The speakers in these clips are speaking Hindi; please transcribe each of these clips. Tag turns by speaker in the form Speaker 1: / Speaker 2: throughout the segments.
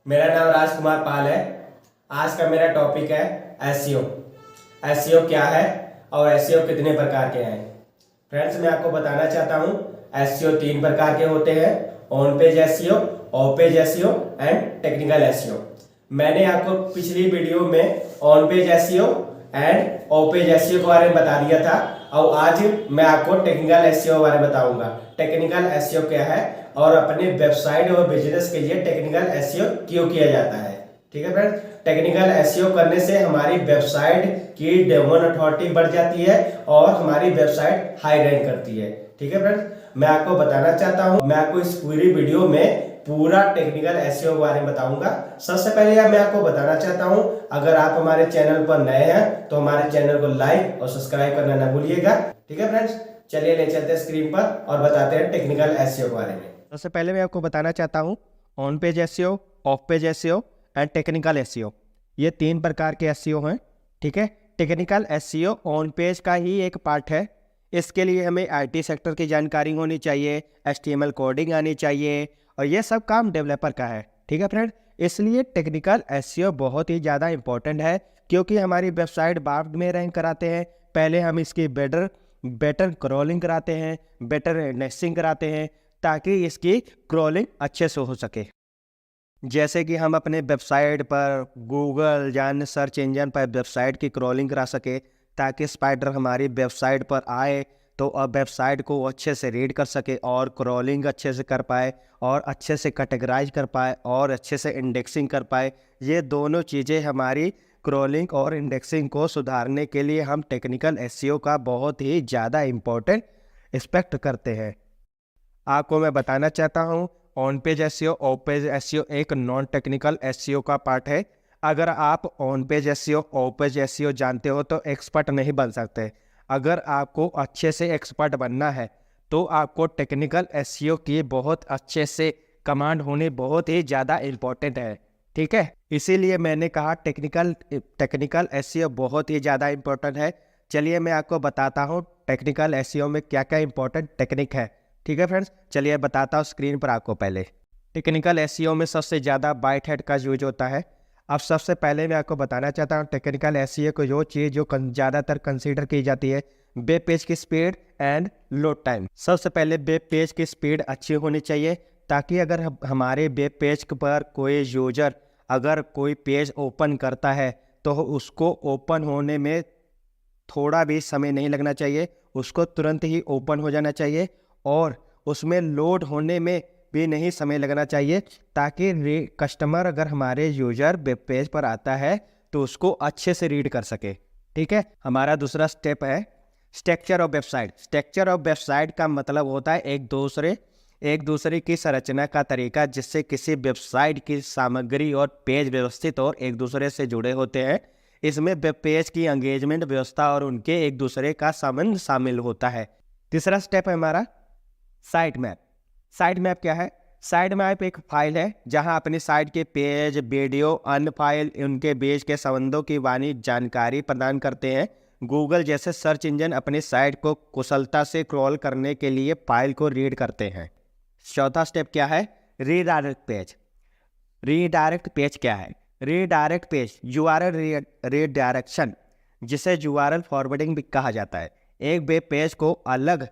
Speaker 1: मेरा नाम राजकुमार पाल है। आज का मेरा टॉपिक है एसईओ। एसईओ क्या है और एसईओ कितने प्रकार के हैं। फ्रेंड्स, मैं आपको बताना चाहता हूँ एसईओ 3 प्रकार के होते हैं: on page SEO, of page SEO and technical SEO. मैंने आपको पिछली वीडियो में on page SEO end of page SEO के बारे में बता दिया था और आज मैं आपको टेक्निकल एसईओ के बारे में बताऊंगा। टेक्निकल एसईओ क्या है और अपने वेबसाइट और बिजनेस के लिए टेक्निकल एसईओ क्यों किया जाता है। ठीक है फ्रेंड्स, टेक्निकल एसईओ करने से हमारी वेबसाइट की डोमेन अथॉरिटी बढ़ जाती है और हमारी वेबसाइट हाई रैंक करती है। ठीक है फ्रेंड्स, मैं आपको बताना चाहता हूं, मैं आपको इस पूरी वीडियो में पूरा टेक्निकल एसईओ के बारे में बताऊंगा। सबसे पहले मैं आपको बताना चाहता हूं, अगर आप हमारे चैनल पर नए हैं तो हमारे चैनल को लाइक और सब्सक्राइब करना ना भूलिएगा। ठीक है फ्रेंड्स, चलिए ले चलते हैं स्क्रीन पर और बताते हैं टेक्निकल एसईओ के बारे में।
Speaker 2: सबसे पहले मैं आपको बताना चाहता हूँ on page SEO, of page SEO and technical SEO. ये 3 प्रकार के एसईओ हैं। ठीक है, टेक्निकल एसईओ ऑन पेज का ही एक पार्ट है। इसके लिए हमें आईटी सेक्टर की जानकारी होनी चाहिए, एचटीएमएल कोडिंग आनी चाहिए और ये सब काम डेवलपर का है। ठीक है फ्रेंड, इसलिए टेक्निकल एसईओ बहुत ही ज़्यादा इंपॉर्टेंट है क्योंकि हमारी वेबसाइट बाद में रैंक कराते हैं। पहले हम इसकी बेटर क्रॉलिंग कराते हैं, बेटर इंडेक्सिंग कराते हैं ताकि इसकी क्रॉलिंग अच्छे से हो सके। जैसे कि हम अपने वेबसाइट पर गूगल या अन्य सर्च इंजन पर वेबसाइट की क्रॉलिंग करा सके ताकि स्पाइडर हमारी वेबसाइट पर आए तो अब वेबसाइट को अच्छे से रीड कर सके और क्रॉलिंग अच्छे से कर पाए और अच्छे से कैटेगराइज कर पाए और अच्छे से इंडेक्सिंग कर पाए। ये दोनों चीज़ें हमारी क्रॉलिंग और इंडेक्सिंग को सुधारने के लिए हम टेक्निकल एसईओ का बहुत ही ज़्यादा इम्पोर्टेंट एक्सपेक्ट करते हैं। आपको मैं बताना चाहता हूँ on page SEO, of page SEO एक नॉन टेक्निकल एसईओ का पार्ट है। अगर आप on page SEO, of page SEO जानते हो तो एक्सपर्ट नहीं बन सकते। अगर आपको अच्छे से एक्सपर्ट बनना है तो आपको टेक्निकल एसईओ की बहुत अच्छे से कमांड होनी बहुत ही ज़्यादा इम्पोर्टेंट है। ठीक है, इसीलिए मैंने कहा टेक्निकल एसईओ बहुत ही ज़्यादा इम्पोर्टेंट है। चलिए मैं आपको बताता हूँ टेक्निकल एसईओ में क्या क्या इम्पोर्टेंट टेक्निक है। ठीक है फ्रेंड्स, चलिए बताता हूँ स्क्रीन पर आपको। पहले टेक्निकल एसईओ में सबसे ज़्यादा बाइट हेड का यूज होता है। अब सबसे पहले मैं आपको बताना चाहता हूँ टेक्निकल एसईओ को जो चीज़ जो ज़्यादातर कंसीडर की जाती है, वेब पेज की स्पीड एंड लोड टाइम। सबसे पहले वेब पेज की स्पीड अच्छी होनी चाहिए ताकि अगर हमारे वेब पेज पर कोई यूजर अगर कोई पेज ओपन करता है तो उसको ओपन होने में थोड़ा भी समय नहीं लगना चाहिए, उसको तुरंत ही ओपन हो जाना चाहिए और उसमें लोड होने में भी नहीं समय लगना चाहिए ताकि कस्टमर अगर हमारे यूजर वेब पेज पर आता है तो उसको अच्छे से रीड कर सके। ठीक है, हमारा दूसरा स्टेप है structure of website. Structure of website का मतलब होता है एक दूसरे की संरचना का तरीका जिससे किसी वेबसाइट की सामग्री और पेज व्यवस्थित और एक दूसरे से जुड़े होते हैं। इसमें वेब पेज की एंगेजमेंट व्यवस्था और उनके एक दूसरे का संबंध शामिल होता है। तीसरा स्टेप है हमारा साइट मैप। साइट मैप क्या है? साइट मैप एक फाइल है जहां अपनी साइट के पेज, वीडियो, अन्य फाइल उनके बीच के संबंधों की वाणिज्यिक जानकारी प्रदान करते हैं। गूगल जैसे सर्च इंजन अपनी साइट को कुशलता से क्रॉल करने के लिए फाइल को रीड करते हैं। चौथा स्टेप क्या है? Redirect page. रीडायरेक्ट पेज क्या है? रीडायरेक्ट पेज यूआरएल रीडायरेक्शन, जिसे यूआरएल फॉरवर्डिंग भी कहा जाता है। एक वेब पेज को अलग,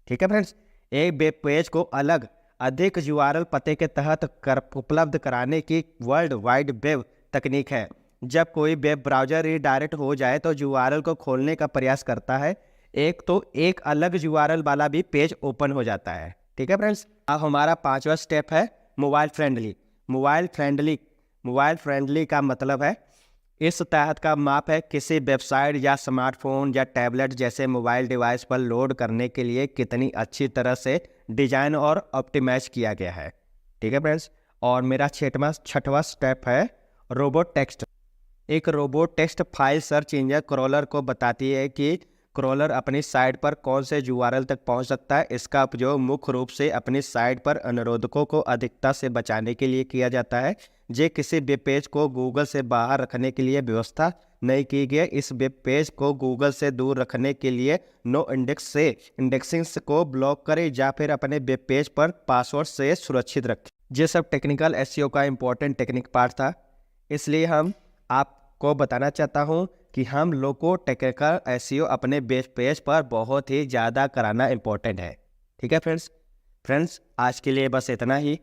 Speaker 2: ठीक है फ्रेंड्स, एक वेब पेज को अलग अधिक यूआरएल पते के तहत उपलब्ध कराने की वर्ल्ड वाइड वेब तकनीक है। जब कोई वेब ब्राउज़र रीडायरेक्ट हो जाए तो यूआरएल को खोलने का प्रयास करता है, एक अलग यूआरएल वाला भी पेज ओपन हो जाता है। ठीक है फ्रेंड्स, अब हमारा 5वां स्टेप है मोबाइल फ्रेंडली। मोबाइल फ्रेंडली का मतलब है इस तहत का माप है किसी वेबसाइट या स्मार्टफोन या टैबलेट जैसे मोबाइल डिवाइस पर लोड करने के लिए कितनी अच्छी तरह से डिजाइन और ऑप्टिमाइज किया गया है। ठीक है फ्रेंड्स, और मेरा छठवां स्टेप है रोबोट टेक्स्ट। एक robot text file search engine crawler को बताती है कि क्रॉलर अपनी साइट पर कौन से यूआरएल तक पहुंच सकता है। इसका उपयोग मुख्य रूप से अपनी साइट पर अनुरोधकों को अधिकता से बचाने के लिए किया जाता है। जे किसी वेब पेज को गूगल से बाहर रखने के लिए व्यवस्था नहीं की गई। इस वेब पेज को गूगल से दूर रखने के लिए नो इंडेक्स से इंडेक्सिंग को ब्लॉक करें या फिर अपने वेब पेज पर पासवर्ड से सुरक्षित रखें। ये सब टेक्निकल एसईओ का इम्पोर्टेंट टेक्निक पार्ट था, इसलिए हम आपको बताना चाहता हूँ कि हम लोग को टेक्निकल एसईओ अपने बेस पेज पर बहुत ही ज़्यादा कराना इम्पोर्टेंट है। ठीक है फ्रेंड्स, आज के लिए बस इतना ही।